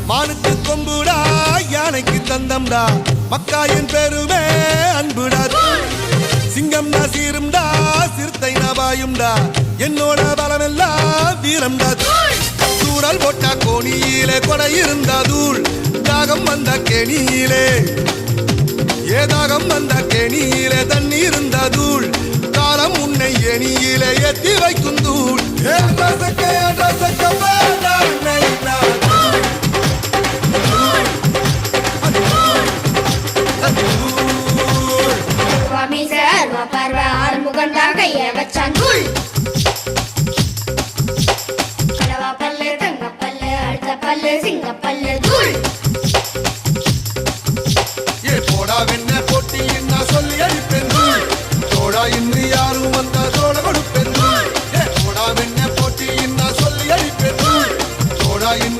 மானுக்கு கொம்புடா யானைக்கு தந்தம்டா மக்காயின் பெருமே அன்புடா சிங்கம்டா சீரும்டா சிறுத்தை நபாயும்டா என்னோட பலமெல்லாம் வீரம்டா தூரல் போட்டா கோணியிலே கொடை இருந்தா தூள் தாகம் வந்த கேணியிலே ஏதாகம் வந்த கேணியிலே தண்ணி இருந்தா தூள் காலம் உன்னை எணியிலே ஏத்தி வைக்கும் தூள் சிங்கப்பல்லு தூள்